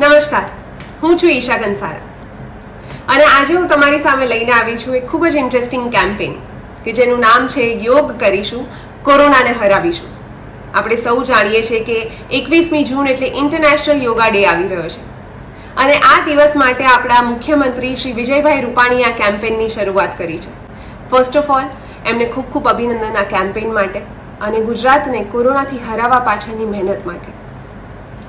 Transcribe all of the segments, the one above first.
નમસ્કાર, હું છું ઈશા કંસારા અને આજે હું તમારી સામે લઈને આવી છું એક ખૂબ જ ઇન્ટરેસ્ટિંગ કેમ્પેન કે જેનું નામ છે યોગ કરીશું, કોરોનાને હરાવીશું. આપણે સૌ જાણીએ છીએ કે 21મી જૂન એટલે ઇન્ટરનેશનલ યોગા ડે આવી રહ્યો છે અને આ દિવસ માટે આપણા મુખ્યમંત્રી શ્રી વિજયભાઈ રૂપાણીએ આ કેમ્પેનની શરૂઆત કરી છે. ફર્સ્ટ ઓફ ઓલ એમને ખૂબ ખૂબ અભિનંદન આ કેમ્પેન માટે અને ગુજરાતને કોરોનાથી હરાવવા પાછળની મહેનત માટે.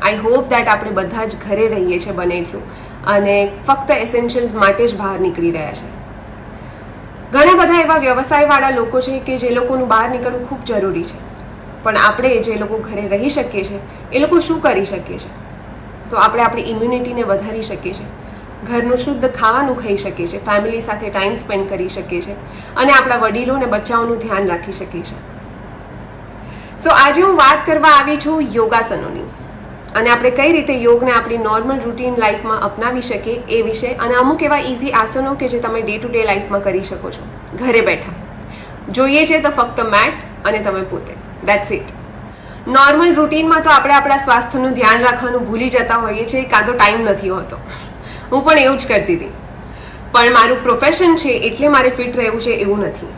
આઈ હોપ દેટ આપણે બધા જ ઘરે રહીએ છીએ બને એટલું અને ફક્ત એસેન્શિયલ્સ માટે જ બહાર નીકળી રહ્યા છે. ઘણા બધા એવા વ્યવસાયવાળા લોકો છે કે જે લોકોનું બહાર નીકળવું ખૂબ જરૂરી છે, પણ આપણે જે લોકો ઘરે રહી શકીએ છીએ એ લોકો શું કરી શકીએ છીએ? તો આપણે આપણી ઇમ્યુનિટીને વધારી શકીએ છીએ, ઘરનું શુદ્ધ ખાવાનું ખાઈ શકીએ છીએ, ફેમિલી સાથે ટાઈમ સ્પેન્ડ કરી શકીએ છીએ અને આપણા વડીલો અને બચ્ચાઓનું ધ્યાન રાખી શકીએ છીએ. સો આજે હું વાત કરવા આવી છું યોગાસનોની અને આપણે કઈ રીતે યોગને આપણી નોર્મલ રૂટીન લાઈફમાં અપનાવી શકીએ એ વિશે અને અમુક એવા ઇઝી આસનો કે જે તમે ડે ટુ ડે લાઈફમાં કરી શકો છો ઘરે બેઠા. જોઈએ છે તો ફક્ત મેટ અને તમે પોતે, દેટ્સ ઇટ. નોર્મલ રૂટીનમાં તો આપણે આપણા સ્વાસ્થ્યનું ધ્યાન રાખવાનું ભૂલી જતા હોઈએ છીએ, કાં તો ટાઈમ નથી હોતો. હું પણ એવું જ કરતી હતી, પણ મારું પ્રોફેશન છે એટલે મારે ફિટ રહેવું છે એવું નથી.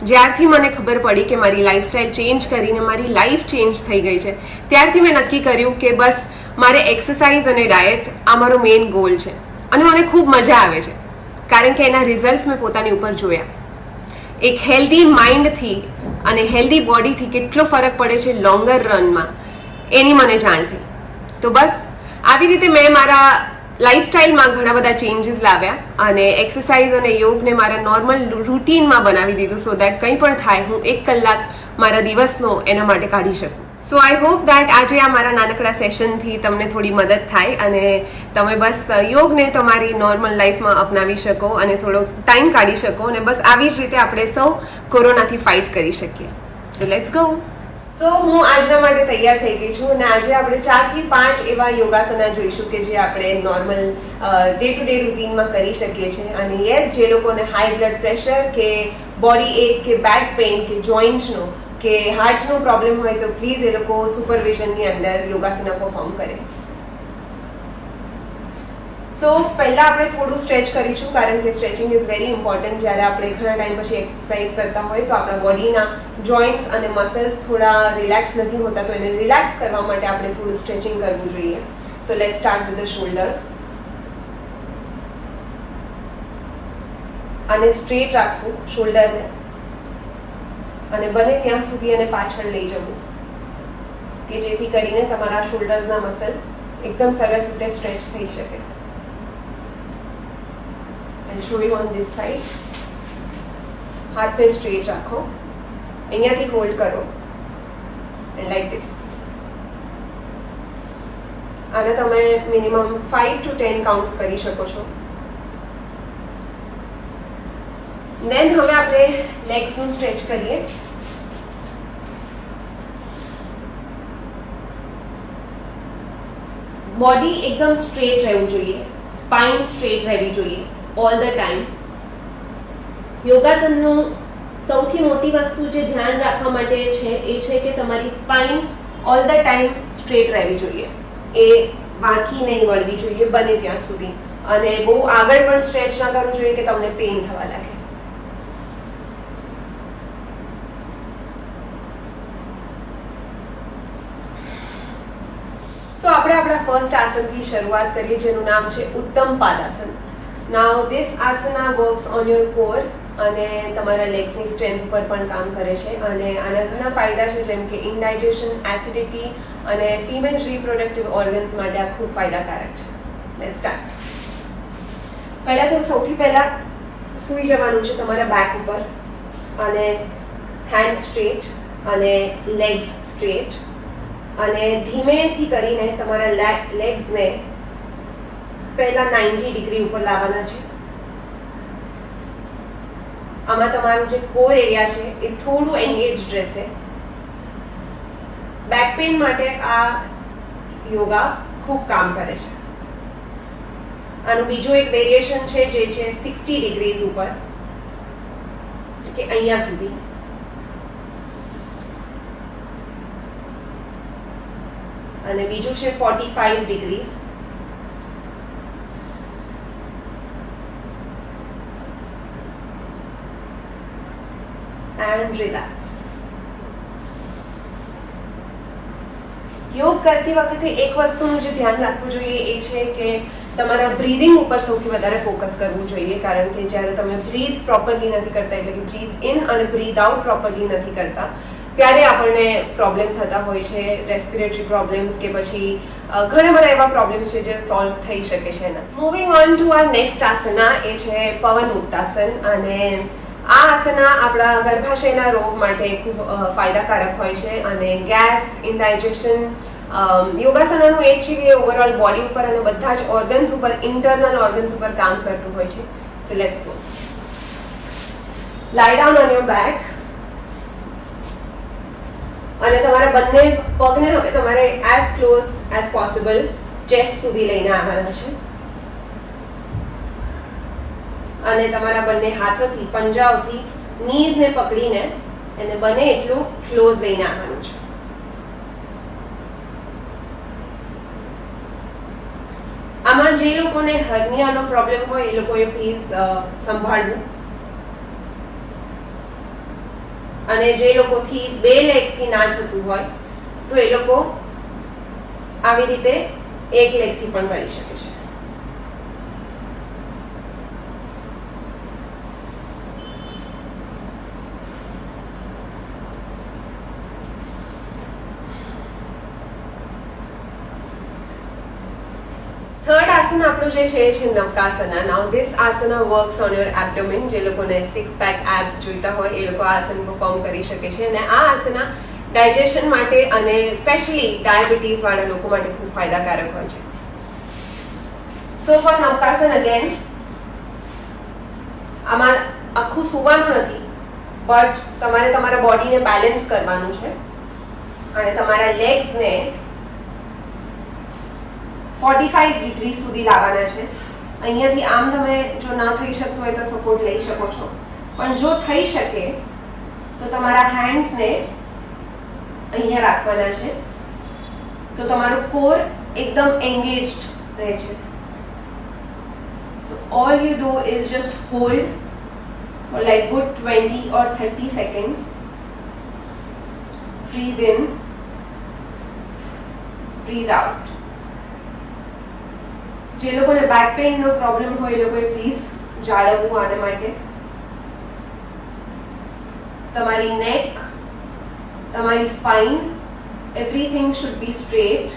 જ્યારથી મને ખબર પડી કે મારી લાઈફસ્ટાઈલ ચેન્જ કરીને મારી લાઈફ ચેન્જ થઈ ગઈ છે ત્યારથી મેં નક્કી કર્યું કે બસ મારે એક્સરસાઇઝ અને ડાયટ આ મારો મેઇન ગોલ છે અને મને ખૂબ મજા આવે છે કારણ કે એના રિઝલ્ટ્સ મેં પોતાની ઉપર જોયા. એક હેલ્ધી માઇન્ડથી અને હેલ્ધી બોડીથી કેટલો ફરક પડે છે લોંગર રનમાં એની મને જાણ થઈ. તો બસ આવી રીતે મેં મારા લાઈફસ્ટાઈલમાં ઘણા બધા ચેન્જીસ લાવ્યા અને એક્સરસાઇઝ અને યોગને મારા નોર્મલ રૂટીનમાં બનાવી દીધું સો દેટ કંઈ પણ થાય હું 1 કલાક મારા દિવસનો એના માટે કાઢી શકું. સો આઈ હોપ દેટ આજે આ મારા નાનકડા સેશનથી તમને થોડી મદદ થાય અને તમે બસ યોગને તમારી નોર્મલ લાઈફમાં અપનાવી શકો અને થોડો ટાઈમ કાઢી શકો અને બસ આવી જ રીતે આપણે સૌ કોરોનાથી ફાઇટ કરી શકીએ. સો લેટ્સ ગો. સો હું આજના માટે તૈયાર થઈ ગઈ છું અને આજે આપણે 4 થી 5 એવા યોગાસના જોઈશું કે જે આપણે નોર્મલ ડે ટુ ડે રૂટીનમાં કરી શકીએ છીએ. અને યસ, જે લોકોને હાઈ બ્લડ પ્રેશર કે બોડી એક કે બેક પેઇન કે જોઈન્ટનો કે હાર્ટનો પ્રોબ્લેમ હોય તો પ્લીઝ એ લોકો સુપરવિઝનની અંદર યોગાસના પરફોર્મ કરે. સો પહેલાં આપણે થોડું સ્ટ્રેચ કરીશું કારણ કે સ્ટ્રેચિંગ ઇઝ વેરી ઇમ્પોર્ટન્ટ. જ્યારે આપણે ઘણા ટાઈમ પછી એક્સરસાઇઝ કરતા હોય તો આપણા બોડીના જોઈન્ટ્સ અને મસલ્સ થોડા રિલેક્સ નથી હોતા, તો એને રિલેક્સ કરવા માટે આપણે થોડું સ્ટ્રેચિંગ કરવું જોઈએ. So let's start with the shoulders. અને સ્ટ્રેટ રાખવું શોલ્ડરને અને બને ત્યાં સુધી એને પાછળ લઈ જવું કે જેથી કરીને તમારા શોલ્ડર્સના મસલ એકદમ સરસ રીતે સ્ટ્રેચ થઈ શકે. And show you on this side. હાથને સ્ટ્રેચ રાખો, અહીંયાથી હોલ્ડ કરો and like this. આને તમે મિનિમમ 5 to 10 કાઉન્ટ્સ કરી શકો છો. દેન હવે આપણે લેગ્સનું સ્ટ્રેચ કરીએ. બોડી એકદમ સ્ટ્રેટ રહેવું જોઈએ, સ્પાઇન સ્ટ્રેટ રહેવી જોઈએ ઓલ ધ ટાઈમ. યોગાસનનું સૌથી મોટી વસ્તુ જે ધ્યાન રાખવા માટે છે એ છે કે તમારી spine all the time straight રહેવી જોઈએ, એ વાંકી નહીં વળવી જોઈએ બને ત્યાં સુધી. અને બહુ આગળ પણ સ્ટ્રેચ ના કરવું જોઈએ કે તમને પેઇન થવા લાગે. સો આપણે આપણા ફર્સ્ટ આસનથી શરૂઆત કરીએ જેનું નામ છે ઉત્તમ પાદાસન. Now this asana works on your core અને તમારા લેગ્સની સ્ટ્રેન્થ ઉપર પણ કામ કરે છે અને આના ઘણા ફાયદા છે જેમ કે ઇન્ડાઇજેશન, એસિડિટી અને ફિમેલ રિપ્રોડક્ટિવ ઓર્ગન્સ માટે આ ખૂબ ફાયદાકારક છે. Let's start. પહેલાં તો સૌથી પહેલાં સૂઈ જવાનું છે તમારા બેક ઉપર અને હેન્ડ સ્ટ્રેટ અને લેગ્સ સ્ટ્રેટ અને ધીમેથી કરીને તમારા લેગ્સને પહેલા 90 ડિગ્રી ઉપર લાવવાના છે. આમાં તમારું જે કોર એરિયા છે એ થોડું એન્ગેજડ રહેશે. બેક પેઇન માટે આ યોગા ખૂબ કામ કરે છે. આનું બીજું એક વેરિએશન છે જે છે 60 ડિગ્રીઝ ઉપર કે અહીંયા સુધી. અને બીજું છે 45 ડિગ્રીઝ એન્ડ રિલેક્સ. યોગ કરતી વખતે એક વસ્તુનું જે ધ્યાન રાખવું જોઈએ એ છે કે તમારા બ્રીધિંગ ઉપર સૌથી વધારે ફોકસ કરવું જોઈએ, કારણ કે જ્યારે તમે બ્રીથ પ્રોપરલી નથી કરતા, એટલે કે બ્રીથ ઇન અને બ્રીથ આઉટ પ્રોપરલી નથી કરતા, ત્યારે આપણને પ્રોબ્લેમ થતા હોય છે, રેસ્પિરેટરી પ્રોબ્લેમ્સ કે પછી ઘણા બધા એવા પ્રોબ્લેમ્સ છે જે સોલ્વ થઈ શકે છે એના. Moving on to our next asana, એ છે પવન મુક્તાસન. અને આ આસના આપણા ગર્ભાશયના રોગ માટે ખૂબ ફાયદાકારક હોય છે અને ગેસ, ઇન્ડાઇજેશન, યોગાસનાનું એ છે કે ઓવરઓલ બોડી ઉપર અને બધા જ ઓર્ગન્સ ઉપર, ઇન્ટરનલ ઓર્ગન્સ ઉપર કામ કરતું હોય છે. So let's go. Lie down on your back અને તમારા બંને પગને હવે તમારે as close as possible chest સુધી લઈને આવવાના છે અને તમારા બંને હાથોથી, પંજાઓથી નીઝને પકડીને એને બને એટલું ક્લોઝ લઈને આવવાનું છે. આમાં જે લોકોને હર્નિયાનો પ્રોબ્લેમ હોય એ લોકોએ પ્લીઝ સંભાળવું, અને જે લોકોથી બે લેગથી ના થતું હોય તો એ લોકો આવી રીતે એક લેગથી પણ કરી શકે છે. થર્ડ આસન આપણું જે છે એ છે Navakasana. Now this asana works on your abdomen. જે લોકોને 6 પેક એબ્સ જોઈતા હોય એ લોકો આ આસન પરફોર્મ કરી શકે છે. અને આ આસના ડાયજેશન માટે અને સ્પેશિયલી ડાયાબિટીસ વાળા લોકો માટે ખૂબ ફાયદાકારક હોય છે. સો ફોર નવકાસન અગેન, આમાં આખું સુવાનું નથી, બટ તમારે તમારા બોડીને બેલેન્સ કરવાનું છે અને તમારા લેગ્સને 45 ડિગ્રી સુધી લાવવાના છે. અહીંયાથી આમ તમે જો ના થઈ શકતું હોય તો સપોર્ટ લઈ શકો છો, પણ જો થઈ શકે તો તમારા હેન્ડ્સને અહીંયા રાખવાના છે તો તમારું કોર એકદમ એન્ગેજ્ડ રહે છે. સો all you do is just hold four like good 20 or 30 seconds. Breathe in, breathe out. જે લોકોને બેક પેઇનનો પ્રોબ્લેમ હોય એ લોકોએ પ્લીઝ જાળવવું આને માટે. તમારી નેક, તમારી spine, everything should be straight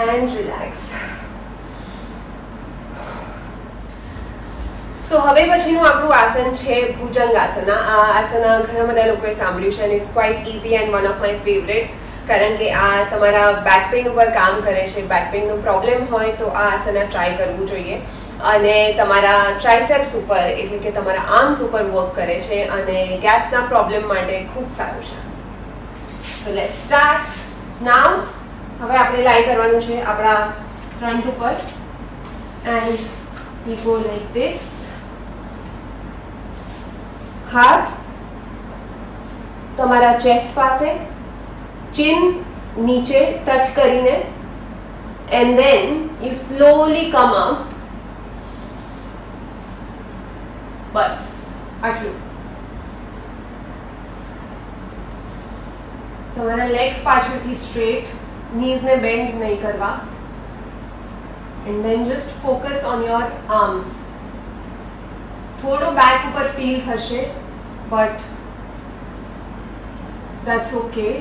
and relax. So હવે પછીનું આપણું આસન છે ભુજંગાસના. આ આસના ઘણા બધા લોકોએ સાંભળ્યું છે અને it's quite easy and one of my favourites, કારણ કે આ તમારા બેક પેઇન ઉપર કામ કરે છે. બેક પેઇનનો પ્રોબ્લેમ હોય તો આ આસના ટ્રાય કરવું જોઈએ અને તમારા ટ્રાઇસેપ્સ ઉપર, એટલે કે તમારા આર્મ્સ ઉપર વર્ક કરે છે અને ગેસના પ્રોબ્લેમ માટે ખૂબ સારું છે. સો લેટ્સ સ્ટાર્ટ નાઉ. હવે આપણે લાઈ કરવાનું છે આપણા ફ્રન્ટ ઉપર and we go like this. હાથ તમારા ચેસ્ટ પાસે, chin નીચે ટચ કરીને, and then you slowly come up. બસ આટલું. તમારા લેગ્સ પાછળથી સ્ટ્રેટ, નીઝને બેન્ડ નહીં કરવા, and then just focus on your arms. થોડું બેક ઉપર ફીલ થશે, બટ that's okay.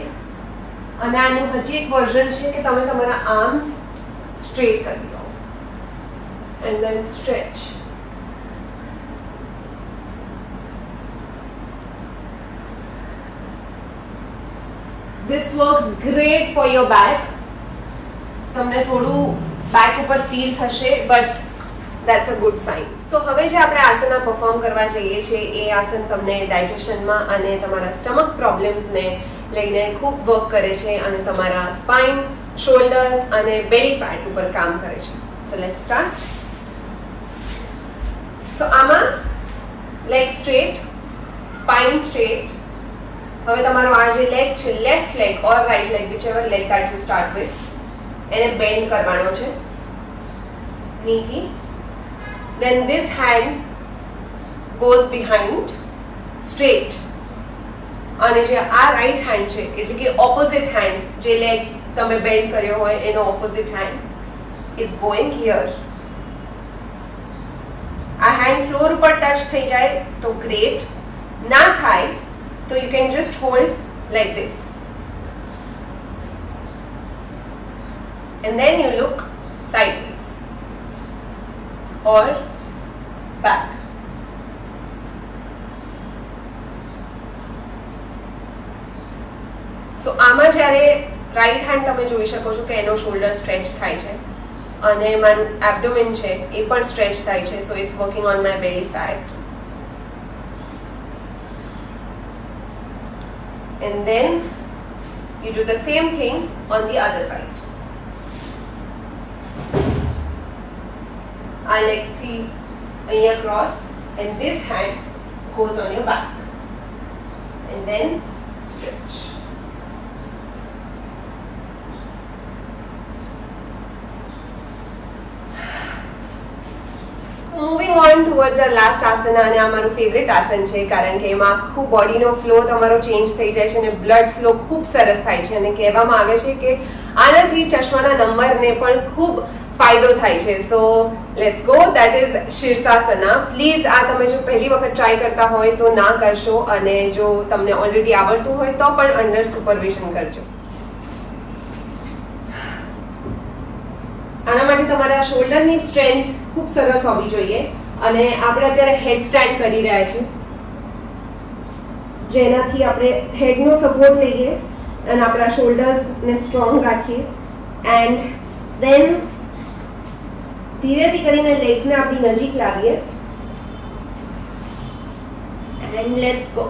અને આનું હજી એક વર્ઝન છે કે તમે તમારા આર્મ્સ સ્ટ્રેટ કરી લો and then stretch. This works great for your back. તમને થોડું બેક ઉપર ફીલ થશે, but that's a good sign. So હવે જે આપણે આસના પરફોર્મ કરવા જઈએ છીએ એ આસન તમને ડાયજેશનમાં અને તમારા સ્ટમક પ્રોબ્લેમ્સને લઈને ખૂબ વર્ક કરે છે અને તમારા સ્પાઇન, શોલ્ડર્સ અને બેલી ફેટ ઉપર કામ કરે છે. So let's start. સો આમાં લેગ સ્ટ્રેટ, સ્પાઇન સ્ટ્રેટ. હવે તમારો આ જે લેગ છે, left leg or right leg, whichever leg that you start with, એને બેન્ડ કરવાનો છે નીથી. Then this hand goes behind straight. અને જે આ રાઈટ હેન્ડ છે એટલે કે ઓપોઝિટ હેન્ડ જે લેગ તમે બેન્ડ કર્યો હોય એનો opposite hand is going here. આ હેન્ડ ફ્લોર ઉપર ટચ થઈ જાય તો ગ્રેટ, ના થાય તો you can just hold like this and then you look sideways or back. સો આમાં જ્યારે રાઈટ હેન્ડ તમે જોઈ શકો છો કે એનો શોલ્ડર સ્ટ્રેચ થાય છે અને મારું એબ્ડોમેન છે એ પણ સ્ટ્રેચ થાય છે. So it's working on my belly fat and then you do the same thing on the other side. આ લેગથી અહીંયા cross and this hand goes on your back and then stretch. Moving on towards our last asan. અને આ મારું favourite આસન છે કારણ કે એમાં આખું બોડીનો ફ્લો તમારો ચેન્જ થઈ જાય છે અને બ્લડ ફ્લો ખૂબ સરસ થાય છે અને કહેવામાં આવે છે કે આનાથી ચશ્માના નંબરને પણ ખૂબ ફાયદો થાય છે. So let's go, that is Shirshasana. Please આ તમે જો પહેલી વખત ટ્રાય કરતા હોય તો ના કરશો અને જો તમને ઓલરેડી આવડતું હોય તો પણ અંડર સુપરવિઝન કરજો. આના માટે તમારા શોલ્ડરની સ્ટ્રેન્થ ખૂબ સરસ હોવી જોઈએ અને આપણે અત્યારે હેડ સ્ટેન્ડ કરી રહ્યા છીએ જેનાથી આપણે હેડનો સપોર્ટ લઈએ અને આપણા શોલ્ડર્સને સ્ટ્રોંગ રાખીએ એન્ડ દેન ધીરેથી કરીને લેગ્સને આપણી નજીક લાવીએ એન્ડ લેટ્સ ગો.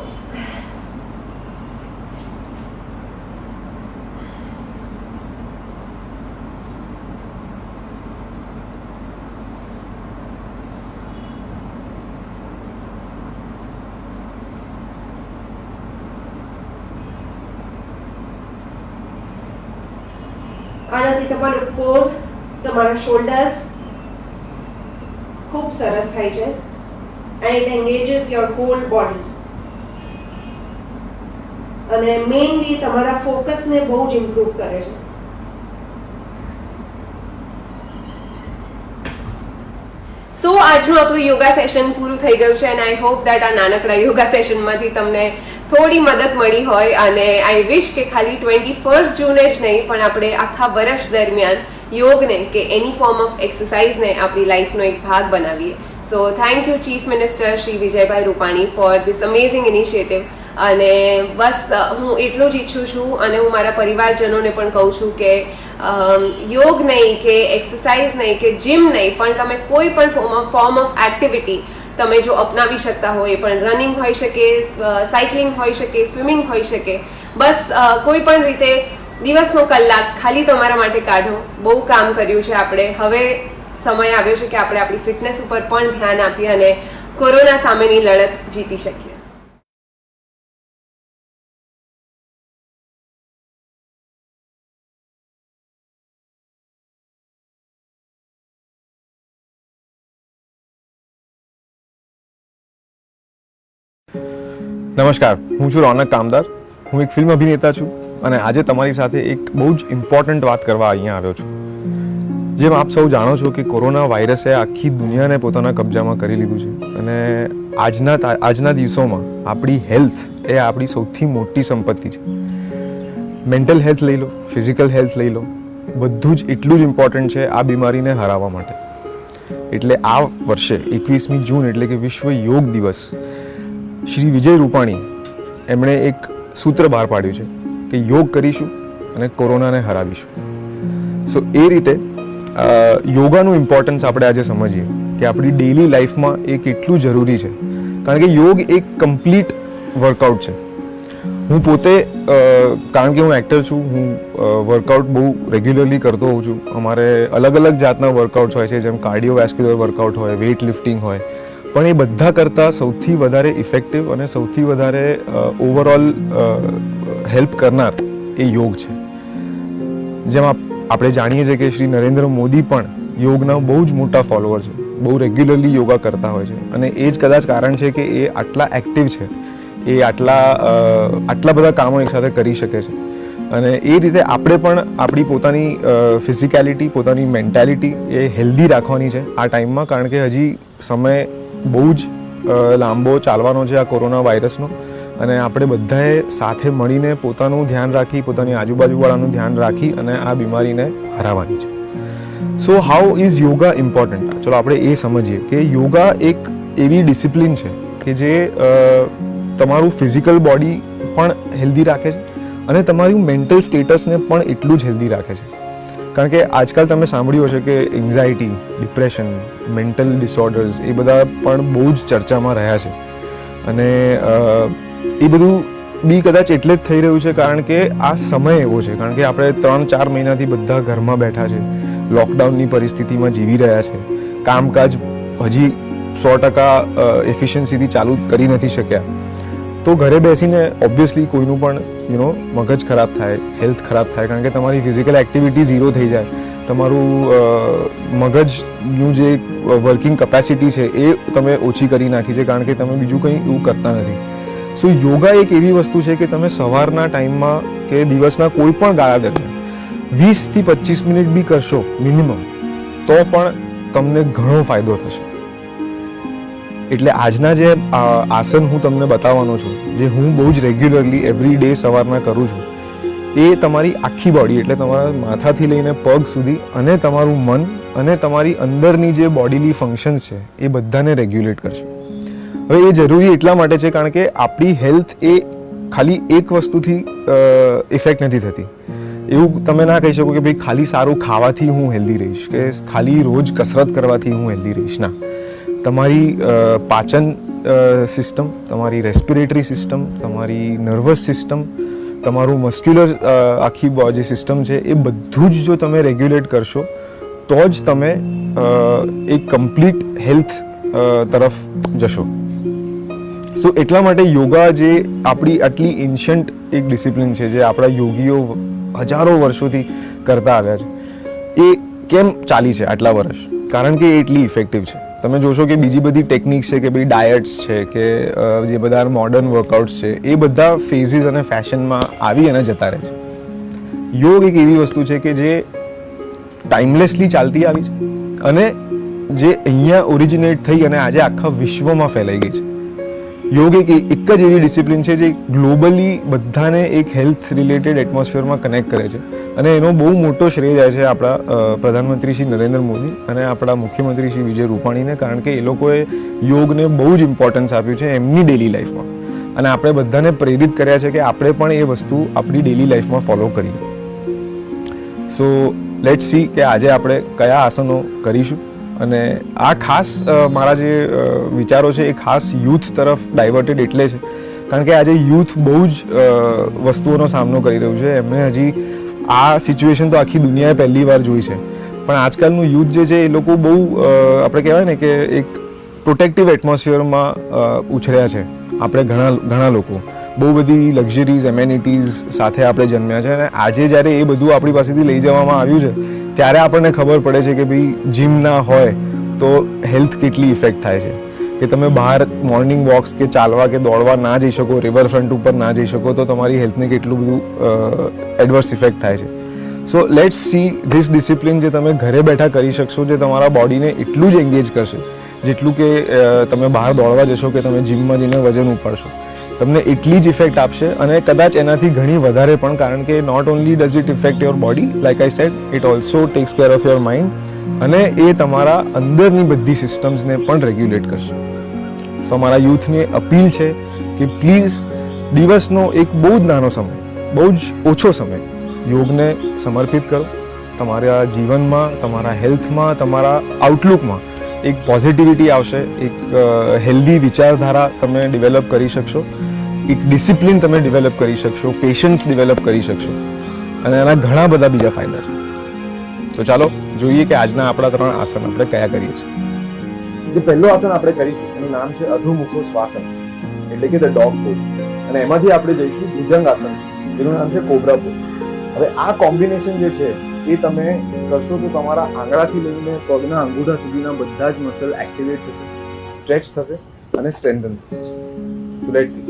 આનાથી તમારું કોર, તમારા શોલ્ડર્સ ખૂબ સરસ થાય છે and it engages your whole body અને મેઇનલી તમારા ફોકસને બહુ જ ઇમ્પ્રૂવ કરે છે. સો આજનું આપણું યોગા સેશન પૂરું થઈ ગયું છે અને આઈ હોપ દેટ આ નાનકડા યોગા સેશનમાંથી તમને થોડી મદદ મળી હોય અને આઈ વિશ કે ખાલી 21 જૂને જ નહીં પણ આપણે આખા વર્ષ દરમિયાન યોગને કે એની ફોર્મ ઓફ એક્સરસાઇઝને આપણી લાઈફનો એક ભાગ બનાવીએ. So thank you chief minister Shri Vijaybhai Rupani for this amazing initiative. અને બસ હું એટલું જ ઈચ્છું છું અને હું મારા પરિવારજનોને પણ કહું છું કે યોગ નહીં કે એક્સરસાઇઝ નહીં કે જીમ નહીં પણ તમે કોઈ પણ ફોર્મ ઓફ એક્ટિવિટી તમે જો અપનાવી શકતા હોય, પણ રનિંગ હોઈ શકે, સાયકલિંગ હોઈ શકે, સ્વિમિંગ હોઈ શકે, બસ કોઈ પણ રીતે દિવસનો કલાક ખાલી તમારા માટે કાઢો. બહુ કામ કર્યું છે આપણે, હવે સમય આવ્યો છે કે આપણે આપણી ફિટનેસ ઉપર પણ ધ્યાન આપીએ અને કોરોના સામેની લડત જીતી શકીએ. નમસ્કાર, હું છું રોનક કામદાર. હું એક ફિલ્મ અભિનેતા છું અને આજે તમારી સાથે એક બહુ જ ઇમ્પોર્ટન્ટ વાત કરવા અહીંયા આવ્યો છું. જેમ આપ સૌ જાણો છો કે કોરોના વાયરસે આખી દુનિયાને પોતાના કબજામાં કરી લીધું છે અને આજના દિવસોમાં આપણી હેલ્થ એ આપણી સૌથી મોટી સંપત્તિ છે. મેન્ટલ હેલ્થ લઈ લો, ફિઝિકલ હેલ્થ લઈ લો, બધું જ એટલું જ ઇમ્પોર્ટન્ટ છે આ બીમારીને હરાવવા માટે. એટલે આ વર્ષે 21મી જૂન એટલે કે વિશ્વ યોગ દિવસ શ્રી વિજય રૂપાણી એમણે એક સૂત્ર બહાર પાડ્યું છે કે યોગ કરીશું અને કોરોનાને હરાવીશું. સો એ રીતે યોગાનું ઇમ્પોર્ટન્સ આપણે આજે સમજીએ કે આપણી ડેઇલી લાઈફમાં એ કેટલું જરૂરી છે. કારણ કે યોગ એક કમ્પ્લીટ વર્કઆઉટ છે. હું પોતે કારણ કે હું એક્ટર છું, હું વર્કઆઉટ બહુ રેગ્યુલરલી કરતો હોઉં છું. અમારે અલગ અલગ જાતના વર્કઆઉટ્સ હોય છે, જેમ કાર્ડિયોવેસ્ક્યુલર વર્કઆઉટ હોય, વેઇટ લિફ્ટિંગ હોય, પણ એ બધા કરતાં સૌથી વધારે ઇફેક્ટિવ અને સૌથી વધારે ઓવરઓલ હેલ્પ કરનાર એ યોગ છે. જેમ આપણે જાણીએ છીએ કે શ્રી નરેન્દ્ર મોદી પણ યોગના બહુ જ મોટા ફોલોઅર છે. બહુ રેગ્યુલરલી યોગા કરતા હોય છે અને એ જ કદાચ કારણ છે કે એ આટલા એક્ટિવ છે, એ આટલા બધા કામો એકસાથે કરી શકે છે. અને એ રીતે આપણે પણ આપણી પોતાની ફિઝિકેલિટી, પોતાની મેન્ટાલિટી એ હેલ્ધી રાખવાની છે આ ટાઈમમાં, કારણ કે હજી સમય બહુ જ લાંબો ચાલવાનો છે આ કોરોના વાયરસનો. અને આપણે બધાએ સાથે મળીને પોતાનું ધ્યાન રાખી, પોતાની આજુબાજુવાળાનું ધ્યાન રાખી અને આ બીમારીને હરાવવાની છે. So how is yoga important? ચલો આપણે એ સમજીએ કે યોગા એક એવી ડિસિપ્લિન છે કે જે તમારું ફિઝિકલ બોડી પણ હેલ્ધી રાખે છે અને તમારું મેન્ટલ સ્ટેટસને પણ એટલું જ હેલ્ધી રાખે છે. કારણ કે આજકાલ તમે સાંભળ્યું હશે કે એન્ઝાયટી, ડિપ્રેશન, મેન્ટલ ડિસઓર્ડર્સ એ બધા પણ બહુ જ ચર્ચામાં રહ્યા છે. અને એ બધું બી કદાચ એટલે જ થઈ રહ્યું છે કારણ કે આ સમય એવો છે, કારણ કે આપણે 3-4 મહિનાથી બધા ઘરમાં બેઠા છે, લોકડાઉનની પરિસ્થિતિમાં જીવી રહ્યા છે, કામકાજ હજી 100% એફિશિયન્સીથી ચાલુ કરી નથી શક્યા. તો ઘરે બેસીને ઓબ્વિયસલી કોઈનું પણ મગજ ખરાબ થાય, હેલ્થ ખરાબ થાય, કારણ કે તમારી ફિઝિકલ એક્ટિવિટી ઝીરો થઈ જાય, તમારું મગજનું જે વર્કિંગ કેપેસિટી છે એ તમે ઓછી કરી નાખી છે, કારણ કે તમે બીજું કંઈ એવું કરતા નથી. સો યોગા એક એવી વસ્તુ છે કે તમે સવારના ટાઈમમાં કે દિવસના કોઈ પણ ગાળા દરમિયાન 20 થી 25 મિનિટ બી કરશો મિનિમમ, તો પણ તમને ઘણો ફાયદો થશે. એટલે આજના જે આસન હું તમને બતાવવાનો છું, જે હું બહુ જ રેગ્યુલરલી એવરી ડે સવારના કરું છું, એ તમારી આખી બોડી એટલે તમારા માથાથી લઈને પગ સુધી અને તમારું મન અને તમારી અંદરની જે બોડીની ફંક્શન્સ છે એ બધાને રેગ્યુલેટ કરશે. હવે એ જરૂરી એટલા માટે છે કારણ કે આપણી હેલ્થ એ ખાલી એક વસ્તુથી ઇફેક્ટ નથી થતી. એવું તમે ના કહી શકો કે ભાઈ ખાલી સારું ખાવાથી હું હેલ્ધી રહીશ, કે ખાલી રોજ કસરત કરવાથી હું હેલ્ધી રહીશ. ના, તમારી પાચન સિસ્ટમ, તમારી રેસ્પિરેટરી સિસ્ટમ, તમારી નર્વસ સિસ્ટમ, તમારું મસ્ક્યુલર આખી જે સિસ્ટમ છે એ બધું જ જો તમે રેગ્યુલેટ કરશો તો જ તમે એક કમ્પ્લીટ હેલ્થ તરફ જશો. સો એટલા માટે યોગા જે આપણી આટલી એન્શન્ટ એક ડિસિપ્લિન છે, જે આપણા યોગીઓ હજારો વર્ષોથી કરતા આવ્યા છે, એ કેમ ચાલી છે આટલા વર્ષ? કારણ કે એ એટલી ઇફેક્ટિવ છે. તમે જોશો કે બીજી બધી ટેકનિક્સ છે, કે ભાઈ ડાયટ્સ છે, કે જે બધા મોડર્ન વર્કઆઉટ્સ છે, એ બધા ફેઝિસ અને ફેશનમાં આવી અને જતા રહે છે. યોગ એક એવી વસ્તુ છે કે જે ટાઈમલેસલી ચાલતી આવી છે અને જે અહીંયા ઓરિજિનેટ થઈ અને આજે આખા વિશ્વમાં ફેલાઈ ગઈ છે. યોગ એક જ એવી ડિસિપ્લિન છે જે ગ્લોબલી બધાને એક હેલ્થ રિલેટેડ એટમોસ્ફિયરમાં કનેક્ટ કરે છે. અને એનો બહુ મોટો શ્રેય જાય છે આપણા પ્રધાનમંત્રી શ્રી નરેન્દ્ર મોદી અને આપણા મુખ્યમંત્રી શ્રી વિજય રૂપાણીને, કારણ કે એ લોકોએ યોગને બહુ જ ઇમ્પોર્ટન્સ આપ્યું છે એમની ડેલી લાઈફમાં. અને આપણે બધાને પ્રેરિત કર્યા છે કે આપણે પણ એ વસ્તુ આપણી ડેલી લાઈફમાં ફોલો કરીએ. સો લેટ્સ સી કે આજે આપણે કયા આસનો કરીશું. અને આ ખાસ મારા જે વિચારો છે એ ખાસ યુથ તરફ ડાયવર્ટેડ એટલે છે કારણ કે આજે યુથ બહુ જ વસ્તુઓનો સામનો કરી રહ્યું છે. એમને હજી આ સિચ્યુએશન તો આખી દુનિયાએ પહેલી વાર જોઈ છે, પણ આજકાલનું યુથ જે છે એ લોકો બહુ આપણે કહેવાય ને કે એક પ્રોટેક્ટિવ એટમોસ્ફિયરમાં ઉછર્યા છે. આપણે ઘણા લોકો બહુ બધી લક્ઝરીઝ, એમેનિટીઝ સાથે આપણે જન્મ્યા છે અને આજે જ્યારે એ બધું આપણી પાસેથી લઈ જવામાં આવ્યું છે ત્યારે આપણને ખબર પડે છે કે ભાઈ જીમ ના હોય તો હેલ્થ કેટલી ઇફેક્ટ થાય છે, કે તમે બહાર મોર્નિંગ વોક્સ કે ચાલવા કે દોડવા ના જઈ શકો, રિવરફ્રન્ટ ઉપર ના જઈ શકો તો તમારી હેલ્થને કેટલું બધું એડવર્સ ઇફેક્ટ થાય છે. So let's see this discipline જે તમે ઘરે બેઠા કરી શકશો, જે તમારા બોડીને એટલું જ એન્ગેજ કરશે જેટલું કે તમે બહાર દોડવા જશો કે તમે જીમમાં જઈને વજન ઉપાડશો, તમને એટલી જ ઇફેક્ટ આપશે અને કદાચ એનાથી ઘણી વધારે પણ, કારણ કે not only does it effect your body, like I said, it also takes care of your mind અને એ તમારા અંદરની બધી સિસ્ટમ્સને પણ રેગ્યુલેટ કરશે. સો મારા યુથને અપીલ છે કે પ્લીઝ દિવસનો એક બહુ જ નાનો સમય, બહુ જ ઓછો સમય યોગને સમર્પિત કરો. તમારા જીવનમાં, તમારા હેલ્થમાં, તમારા આઉટલુકમાં એક પોઝિટિવિટી આવશે, એક હેલ્ધી વિચારધારા તમે ડેવલપ કરી શકશો, એક ડિસિપ્લિન તમે ડેવલપ કરી શકશો, પેશન્સ ડેવલપ કરી શકશો અને એના ઘણા બધા બીજા ફાયદા છે. તો ચાલો જોઈએ કે આજના આપણા 3 આસન આપણે કયા કરીએ છીએ. જે પહેલું આસન આપણે કરીશું એનું નામ છે અધોમુખો શ્વાસન, એટલે કે ધ ડોગ પોઝ, અને એમાંથી આપણે જઈશું ભુજંગ આસન, જેનું નામ છે કોબ્રા પોઝ. હવે આ કોમ્બિનેશન જે છે એ તમે કરશો તો તમારા આંગળાથી લઈને પગના અંગૂઠા સુધીના બધા જ મસલ એક્ટિવેટ થશે, સ્ટ્રેચ થશે અને સ્ટ્રેન્થન થશે. So let's see.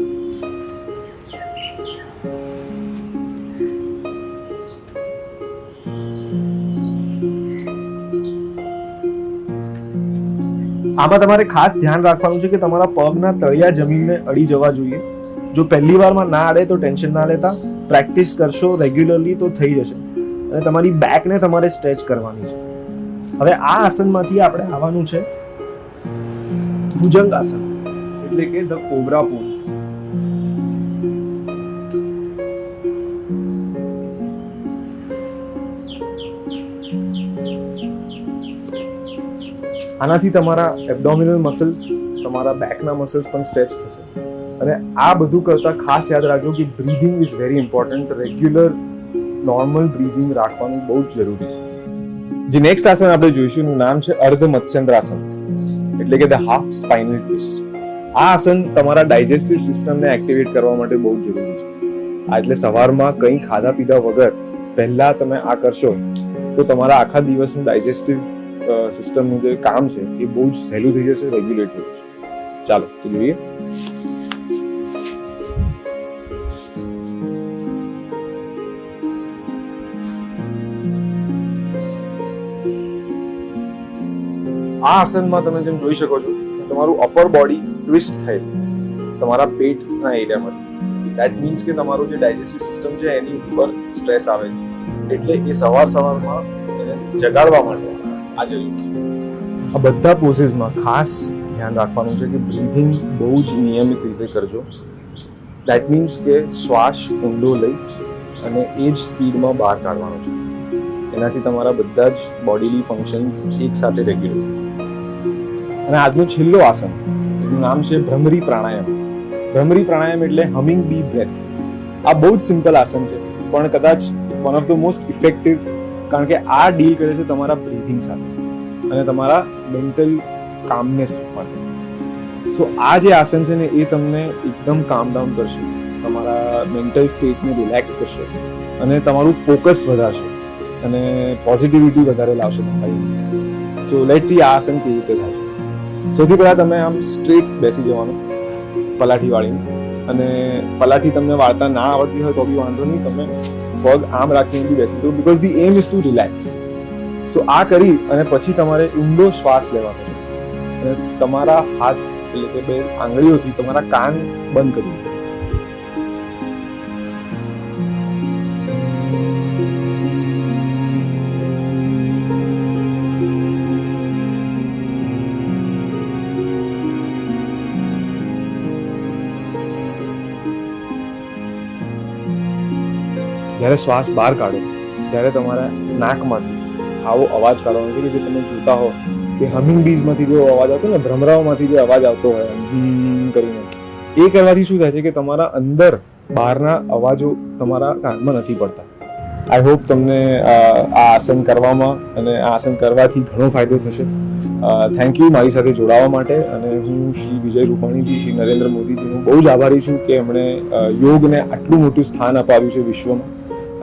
આમાં તમારે ખાસ ધ્યાન રાખવાનું છે કે તમારા પગના તળિયા જમીનને અડી જવા જોઈએ. જો પહેલી વારમાં ના અડે તો ટેન્શન ના લેતા, પ્રેક્ટિસ કરશો રેગ્યુલરલી તો થઈ જશે. અને તમારી બેકને તમારે સ્ટ્રેચ કરવાની છે. હવે આ આસનમાંથી આપણે આવવાનું છે ભુજંગ આસન, એટલે કે ધ કોબ્રા પોઝ. આનાથી તમારા એબ્ડોમિનલ મસલ્સ, તમારા બેકના મસલ્સ પણ સ્ટ્રેચ થશે. અને આ બધું કરતા ખાસ યાદ રાખજો કે breathing is very important. Regular normal breathing રાખવાનું બહુ જ જરૂરી છે. જે નેક્સ્ટ આસન આપણે જોઈશું એનું નામ છે અર્ધ મત્સ્યન્દ્રાસન, એટલે કે ધ હાફ સ્પાઇનલ ટ્વિસ્ટ. આ આસન તમારા ડાયજેસ્ટિવ સિસ્ટમને એક્ટિવેટ કરવા માટે બહુ જ જરૂરી છે. એટલે સવારમાં કંઈ ખાધા પીધા વગર પહેલા તમે આ કરશો તો તમારા આખા દિવસનું ડાયજેસ્ટિવ સિસ્ટમનું જે કામ છે એ બહુ જ સહેલું થઈ જશે, રેગ્યુલેટ થઈ જશે. ચાલો તો જોઈએ. આ આસનમાં તમે જેમ જોઈ શકો છો તમારું અપર બોડી ટ્વિસ્ટ થયેલું તમારા પેટના એરિયામાંથી. દેટ મીન્સ કે તમારું જે ડાયજેસ્ટિવ સિસ્ટમ છે એની ઉપર સ્ટ્રેસ આવે છે, એટલે એ સવારમાં એને જગાડવા માટે આ જરૂરી છે. આ બધા પોઝિસમાં ખાસ ધ્યાન રાખવાનું છે કે બ્રીધિંગ બહુ જ નિયમિત રીતે કરજો. દેટ મીન્સ કે શ્વાસ ઊંડો લઈ અને એ જ સ્પીડમાં બહાર કાઢવાનો છે. એનાથી તમારા બધા જ બોડીલી ફંક્શન્સ એક સાથે રેગ્યુલર થાય. અને આજનું છેલ્લું આસન, એનું નામ છે ભ્રમરી પ્રાણાયામ. ભ્રમરી પ્રાણાયામ એટલે હમિંગ બી બ્રેથ. આ બહુ જ સિમ્પલ આસન છે, પણ કદાચ one of the most effective, કારણ કે આ ડીલ કરે છે તમારા બ્રીધિંગ સાથે અને તમારા મેન્ટલ કામનેસ માટે. સો આ જે આસન છે ને એ તમને એકદમ કામ ડાઉન કરશે, તમારા મેન્ટલ સ્ટેટને રિલેક્સ કરશે અને તમારું ફોકસ વધારશે અને પોઝિટિવિટી વધારે લાવશે તમારી. સો લેટ્સ સી આ આસન કેવી રીતે થાય છે. સૌથી પહેલાં તમે આમ સ્ટ્રેટ બેસી જવાનું પલાઠી વાળીને, અને પલાઠી તમને વાળતા ના આવડતી હોય તો બી વાંધો નહીં, તમે પગ આમ રાખીને બી બેસી જાઓ, because the aim is to relax. So આ કરી અને પછી તમારે ઊંડો શ્વાસ લેવાનો છે અને તમારા હાથ એટલે કે બે આંગળીઓથી તમારા કાન બંધ કરી દો. જ્યારે શ્વાસ બહાર કાઢો ત્યારે તમારા નાકમાંથી આવો અવાજ કાઢવાનો છે કે જે તમે જોતા હો કે હમિંગ બીઝમાંથી જે અવાજ આવતો ને, ભ્રમરાઓમાંથી જે અવાજ આવતો હોય કરીને, એ કરવાથી શું થાય છે કે તમારા અંદર બહારના અવાજો તમારા કાનમાં નથી પડતા. આઈ હોપ તમને આ આસન કરવામાં અને આ આસન કરવાથી ઘણો ફાયદો થશે. થેન્ક યુ મારી સાથે જોડાવા માટે. અને હું શ્રી વિજય રૂપાણીજી, શ્રી નરેન્દ્ર મોદીજીનું બહુ જ આભારી છું કે એમણે યોગને આટલું મોટું સ્થાન અપાવ્યું છે વિશ્વમાં.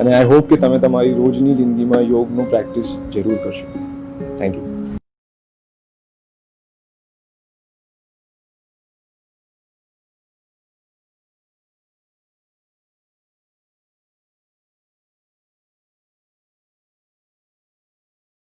અને આઈ હોપ કે તમે તમારી રોજની જિંદગીમાં યોગનું પ્રેક્ટિસ જરૂર કરશો. Thank you.